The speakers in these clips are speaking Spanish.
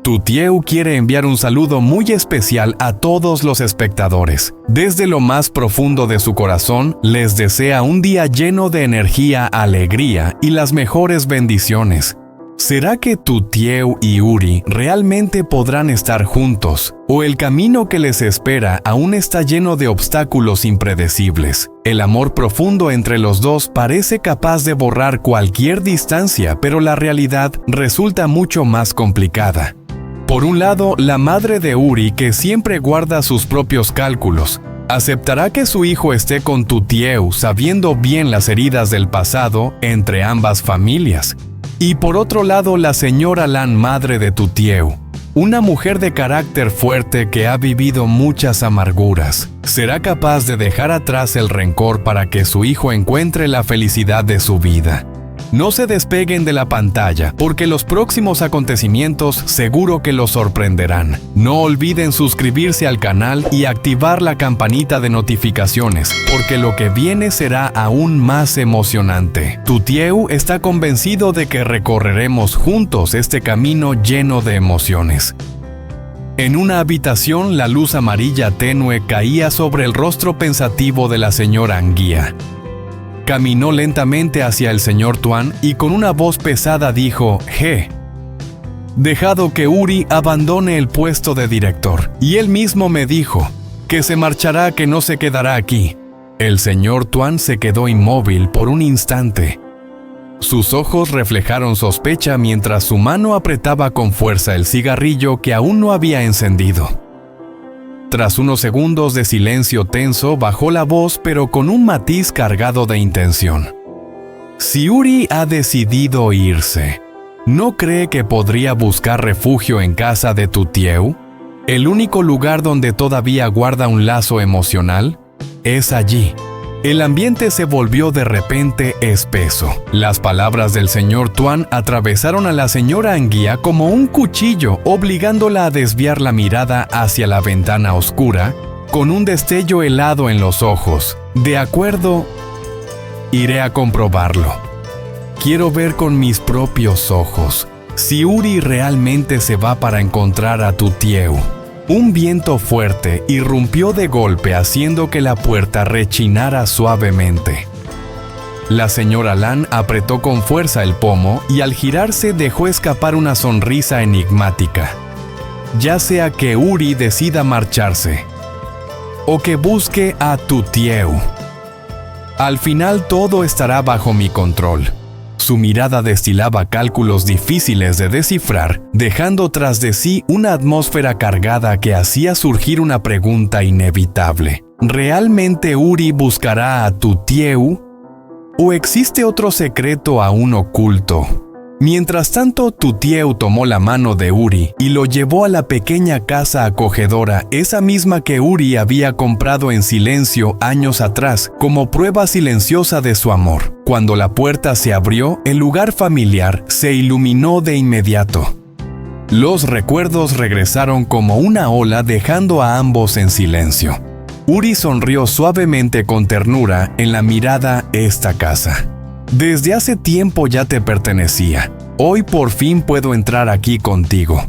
Tutieu quiere enviar un saludo muy especial a todos los espectadores. Desde lo más profundo de su corazón, les desea un día lleno de energía, alegría y las mejores bendiciones. ¿Será que Tutieu y Uri realmente podrán estar juntos? ¿O el camino que les espera aún está lleno de obstáculos impredecibles? El amor profundo entre los dos parece capaz de borrar cualquier distancia, pero la realidad resulta mucho más complicada. Por un lado, la madre de Uri, que siempre guarda sus propios cálculos, aceptará que su hijo esté con Tutieu sabiendo bien las heridas del pasado entre ambas familias. Y por otro lado, la señora Lan, madre de Tutieu, una mujer de carácter fuerte que ha vivido muchas amarguras, será capaz de dejar atrás el rencor para que su hijo encuentre la felicidad de su vida. No se despeguen de la pantalla, porque los próximos acontecimientos seguro que los sorprenderán. No olviden suscribirse al canal y activar la campanita de notificaciones, porque lo que viene será aún más emocionante. Tutieu está convencido de que recorreremos juntos este camino lleno de emociones. En una habitación, la luz amarilla tenue caía sobre el rostro pensativo de la señora Anguía. Caminó lentamente hacia el señor Tuan y con una voz pesada dijo: «He dejado que Uri abandone el puesto de director, y él mismo me dijo que se marchará, que no se quedará aquí». El señor Tuan se quedó inmóvil por un instante. Sus ojos reflejaron sospecha mientras su mano apretaba con fuerza el cigarrillo que aún no había encendido. Tras unos segundos de silencio tenso, bajó la voz, pero con un matiz cargado de intención. Si Uri ha decidido irse, ¿no cree que podría buscar refugio en casa de Tutieu? El único lugar donde todavía guarda un lazo emocional es allí. El ambiente se volvió de repente espeso. Las palabras del señor Tuan atravesaron a la señora Anguía como un cuchillo, obligándola a desviar la mirada hacia la ventana oscura, con un destello helado en los ojos. «De acuerdo, iré a comprobarlo. Quiero ver con mis propios ojos si Uri realmente se va para encontrar a Tutieu». Un viento fuerte irrumpió de golpe, haciendo que la puerta rechinara suavemente. La señora Lan apretó con fuerza el pomo y al girarse dejó escapar una sonrisa enigmática. Ya sea que Uri decida marcharse o que busque a Tutieu, al final todo estará bajo mi control. Su mirada destilaba cálculos difíciles de descifrar, dejando tras de sí una atmósfera cargada que hacía surgir una pregunta inevitable. ¿Realmente Uri buscará a Tutieu? ¿O existe otro secreto aún oculto? Mientras tanto, Tutieu tomó la mano de Uri y lo llevó a la pequeña casa acogedora, esa misma que Uri había comprado en silencio años atrás, como prueba silenciosa de su amor. Cuando la puerta se abrió, el lugar familiar se iluminó de inmediato. Los recuerdos regresaron como una ola, dejando a ambos en silencio. Uri sonrió suavemente con ternura en la mirada. Esta casa desde hace tiempo ya te pertenecía. Hoy por fin puedo entrar aquí contigo.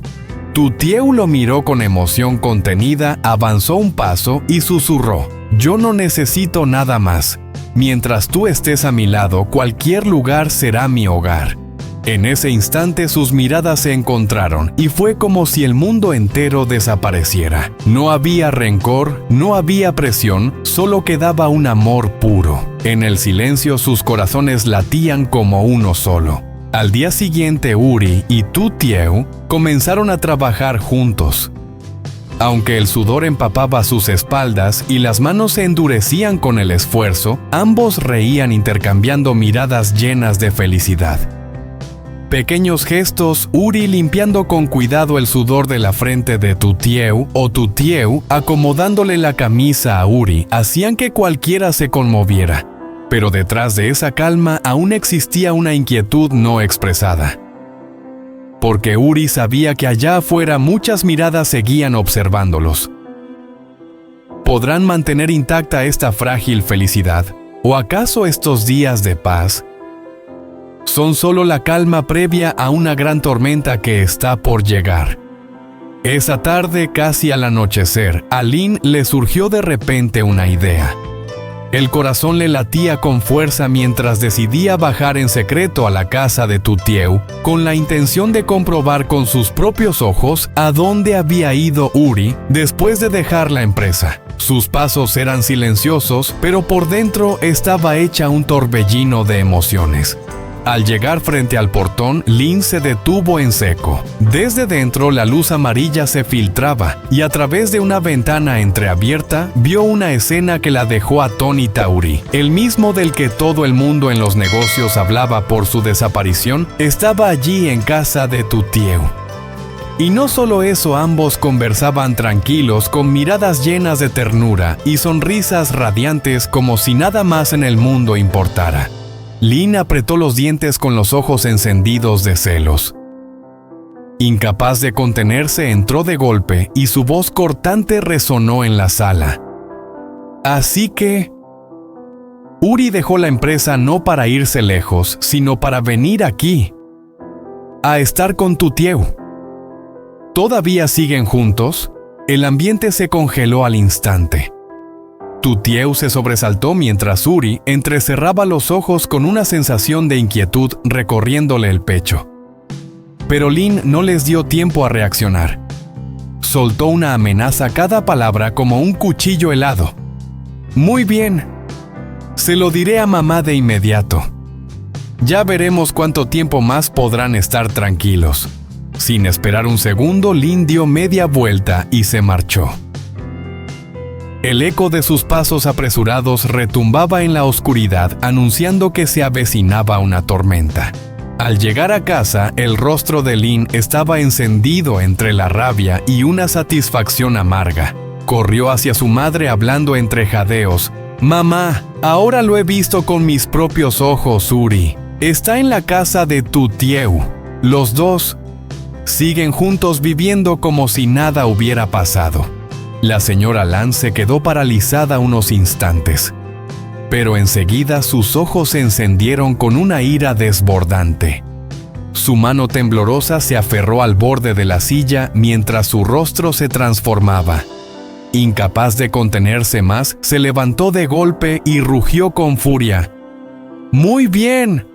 Tutieu lo miró con emoción contenida, avanzó un paso y susurró: «Yo no necesito nada más. Mientras tú estés a mi lado, cualquier lugar será mi hogar». En ese instante sus miradas se encontraron y fue como si el mundo entero desapareciera. No había rencor, no había presión, solo quedaba un amor puro. En el silencio sus corazones latían como uno solo. Al día siguiente, Uri y Tutieu comenzaron a trabajar juntos. Aunque el sudor empapaba sus espaldas y las manos se endurecían con el esfuerzo, ambos reían intercambiando miradas llenas de felicidad. Pequeños gestos, Uri limpiando con cuidado el sudor de la frente de Tutieu o Tutieu acomodándole la camisa a Uri, hacían que cualquiera se conmoviera. Pero detrás de esa calma aún existía una inquietud no expresada. Porque Uri sabía que allá afuera muchas miradas seguían observándolos. ¿Podrán mantener intacta esta frágil felicidad? ¿O acaso estos días de paz son solo la calma previa a una gran tormenta que está por llegar? Esa tarde, casi al anochecer, a Lin le surgió de repente una idea. El corazón le latía con fuerza mientras decidía bajar en secreto a la casa de Tutieu, con la intención de comprobar con sus propios ojos a dónde había ido Uri después de dejar la empresa. Sus pasos eran silenciosos, pero por dentro estaba hecha un torbellino de emociones. Al llegar frente al portón, Lin se detuvo en seco. Desde dentro la luz amarilla se filtraba y a través de una ventana entreabierta vio una escena que la dejó atónita. Uri, el mismo del que todo el mundo en los negocios hablaba por su desaparición, estaba allí en casa de Tutieu. Y no solo eso, ambos conversaban tranquilos, con miradas llenas de ternura y sonrisas radiantes como si nada más en el mundo importara. Lin apretó los dientes con los ojos encendidos de celos. Incapaz de contenerse, entró de golpe y su voz cortante resonó en la sala. Así que... Uri dejó la empresa no para irse lejos, sino para venir aquí, a estar con Tutieu. ¿Todavía siguen juntos? El ambiente se congeló al instante. Tutieu se sobresaltó mientras Uri entrecerraba los ojos con una sensación de inquietud recorriéndole el pecho. Pero Lin no les dio tiempo a reaccionar. Soltó una amenaza cada palabra como un cuchillo helado. Muy bien. Se lo diré a mamá de inmediato. Ya veremos cuánto tiempo más podrán estar tranquilos. Sin esperar un segundo, Lin dio media vuelta y se marchó. El eco de sus pasos apresurados retumbaba en la oscuridad, anunciando que se avecinaba una tormenta. Al llegar a casa, el rostro de Lin estaba encendido entre la rabia y una satisfacción amarga. Corrió hacia su madre hablando entre jadeos. «Mamá, ahora lo he visto con mis propios ojos, Uri. Está en la casa de Tutieu. Los dos siguen juntos viviendo como si nada hubiera pasado». La señora Lan se quedó paralizada unos instantes, pero enseguida sus ojos se encendieron con una ira desbordante. Su mano temblorosa se aferró al borde de la silla mientras su rostro se transformaba. Incapaz de contenerse más, se levantó de golpe y rugió con furia. «¡Muy bien!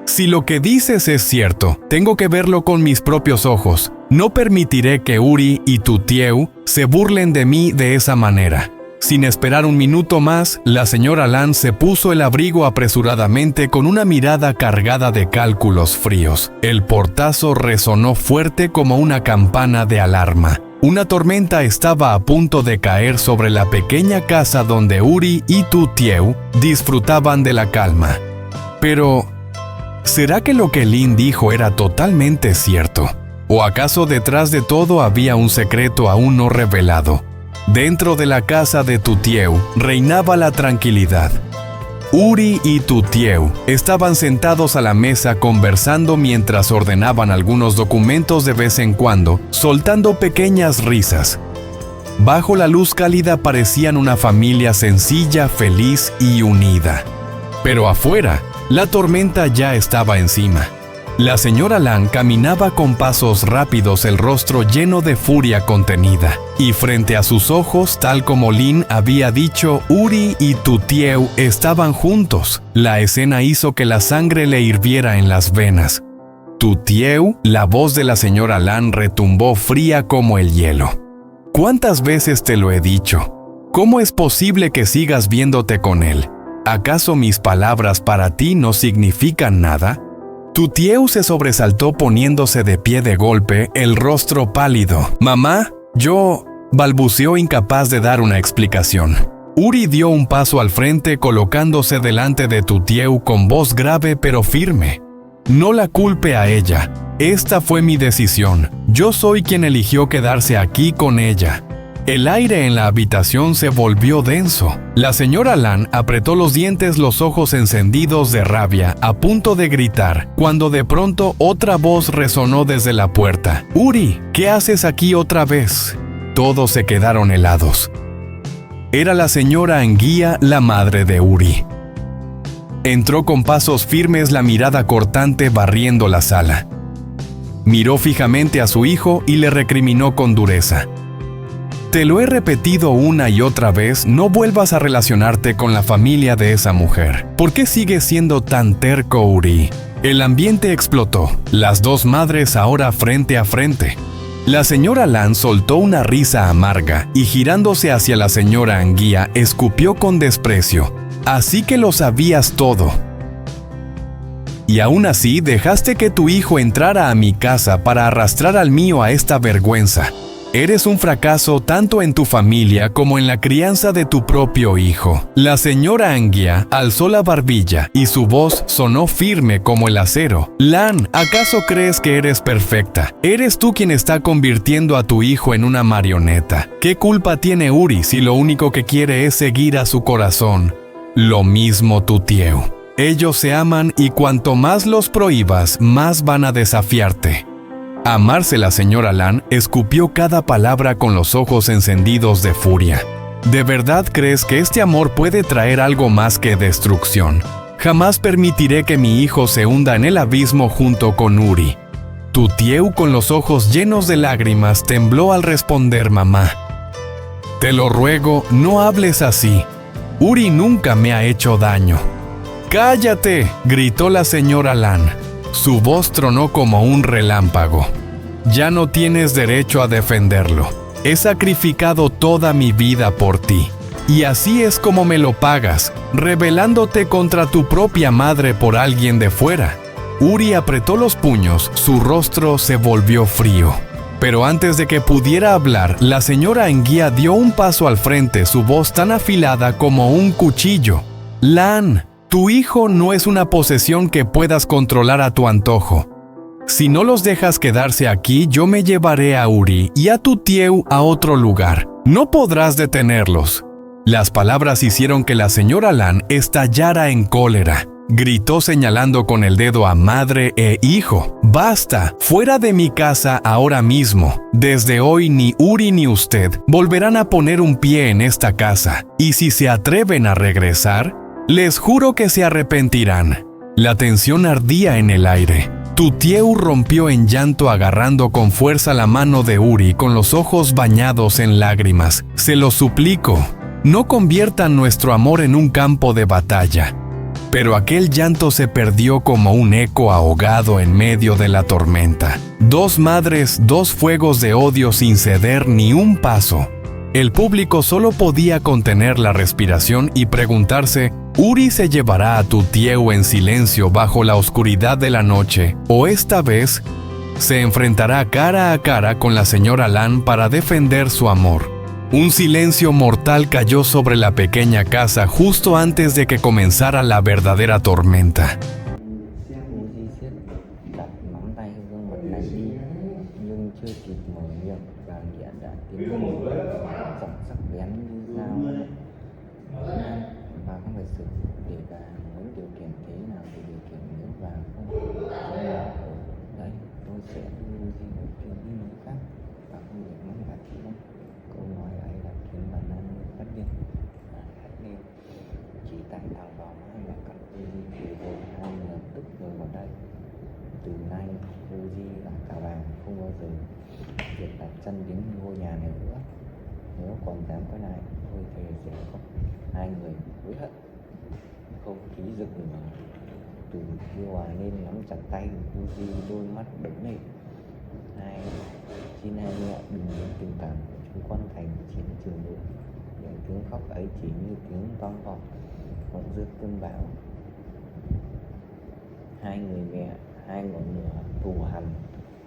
Si lo que dices es cierto, tengo que verlo con mis propios ojos. No permitiré que Uri y Tutieu se burlen de mí de esa manera». Sin esperar un minuto más, la señora Lan se puso el abrigo apresuradamente con una mirada cargada de cálculos fríos. El portazo resonó fuerte como una campana de alarma. Una tormenta estaba a punto de caer sobre la pequeña casa donde Uri y Tutieu disfrutaban de la calma. Pero, ¿será que lo que Lin dijo era totalmente cierto? ¿O acaso detrás de todo había un secreto aún no revelado? Dentro de la casa de Tutieu reinaba la tranquilidad. Uri y Tutieu estaban sentados a la mesa conversando mientras ordenaban algunos documentos de vez en cuando, soltando pequeñas risas. Bajo la luz cálida parecían una familia sencilla, feliz y unida. Pero afuera, la tormenta ya estaba encima. La señora Lan caminaba con pasos rápidos, el rostro lleno de furia contenida. Y frente a sus ojos, tal como Lin había dicho, Uri y Tutieu estaban juntos. La escena hizo que la sangre le hirviera en las venas. Tutieu, la voz de la señora Lan retumbó fría como el hielo. ¿Cuántas veces te lo he dicho? ¿Cómo es posible que sigas viéndote con él? ¿Acaso mis palabras para ti no significan nada? Tutieu se sobresaltó poniéndose de pie de golpe, el rostro pálido. «Mamá, yo...» balbuceó incapaz de dar una explicación. Uri dio un paso al frente colocándose delante de Tutieu con voz grave pero firme. «No la culpe a ella. Esta fue mi decisión. Yo soy quien eligió quedarse aquí con ella». El aire en la habitación se volvió denso. La señora Lan apretó los dientes, los ojos encendidos de rabia, a punto de gritar, cuando de pronto otra voz resonó desde la puerta. «Uri, ¿qué haces aquí otra vez?» Todos se quedaron helados. Era la señora Anguía, la madre de Uri. Entró con pasos firmes, la mirada cortante barriendo la sala. Miró fijamente a su hijo y le recriminó con dureza. Te lo he repetido una y otra vez, no vuelvas a relacionarte con la familia de esa mujer. ¿Por qué sigues siendo tan terco, Uri? El ambiente explotó, las dos madres ahora frente a frente. La señora Lan soltó una risa amarga y girándose hacia la señora Anguía, escupió con desprecio. Así que lo sabías todo. Y aún así dejaste que tu hijo entrara a mi casa para arrastrar al mío a esta vergüenza. Eres un fracaso tanto en tu familia como en la crianza de tu propio hijo. La señora Anguía alzó la barbilla y su voz sonó firme como el acero. Lan, ¿acaso crees que eres perfecta? Eres tú quien está convirtiendo a tu hijo en una marioneta. ¿Qué culpa tiene Uri si lo único que quiere es seguir a su corazón? Lo mismo tu tío. Ellos se aman y cuanto más los prohíbas, más van a desafiarte. Amarse la señora Lan escupió cada palabra con los ojos encendidos de furia. ¿De verdad crees que este amor puede traer algo más que destrucción? Jamás permitiré que mi hijo se hunda en el abismo junto con Uri. Tu tío, con los ojos llenos de lágrimas, tembló al responder mamá. Te lo ruego, no hables así. Uri nunca me ha hecho daño. ¡Cállate!, gritó la señora Lan. Su voz tronó como un relámpago. Ya no tienes derecho a defenderlo. He sacrificado toda mi vida por ti. Y así es como me lo pagas, rebelándote contra tu propia madre por alguien de fuera. Uri apretó los puños, su rostro se volvió frío. Pero antes de que pudiera hablar, la señora Anguía dio un paso al frente, su voz tan afilada como un cuchillo. Lan, tu hijo no es una posesión que puedas controlar a tu antojo. Si no los dejas quedarse aquí, yo me llevaré a Uri y a tu tío a otro lugar. No podrás detenerlos. Las palabras hicieron que la señora Lan estallara en cólera. Gritó señalando con el dedo a madre e hijo. ¡Basta! ¡Fuera de mi casa ahora mismo! Desde hoy ni Uri ni usted volverán a poner un pie en esta casa. Y si se atreven a regresar, les juro que se arrepentirán. La tensión ardía en el aire. Tu tío rompió en llanto agarrando con fuerza la mano de Uri con los ojos bañados en lágrimas. Se lo suplico, no conviertan nuestro amor en un campo de batalla. Pero aquel llanto se perdió como un eco ahogado en medio de la tormenta. Dos madres, dos fuegos de odio sin ceder ni un paso. El público solo podía contener la respiración y preguntarse, ¿Uri se llevará a tu tío en silencio bajo la oscuridad de la noche, o esta vez se enfrentará cara a cara con la señora Lan para defender su amor? Un silencio mortal cayó sobre la pequeña casa justo antes de que comenzara la verdadera tormenta. Từ nay Uzi và Cả Vàng không bao giờ được đặt chân đến ngôi nhà này nữa. Nếu còn dám quay lại, tôi thề sẽ có hai người hối hận. Không khí rực lửa từ phía ngoài nên nắm chặt tay Uzi, đôi mắt đẫm lệ. Xin hai mẹ đừng đến tình cảm của chúng con thành chiến trường nữa. Những tiếng khóc ấy chỉ như tiếng vang vọng còn giữa cơn bão. Hai người mẹ, hai ngọn lửa thù hằn,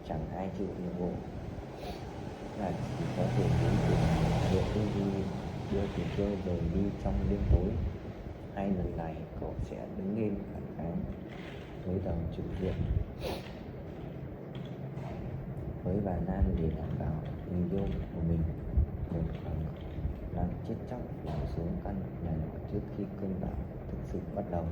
chẳng ai chịu nhượng bộ. Là chỉ có thể đến từ địa Uzi đưa từ chơi rời đi trong đêm tối. Hai lần này cậu sẽ đứng lên phản kháng với đồng trực diện với bà Nan để đảm bảo tình yêu của mình. Một khoảng đang chết chóc lao xuống căn nhà trước khi cơn bão thực sự bắt đầu.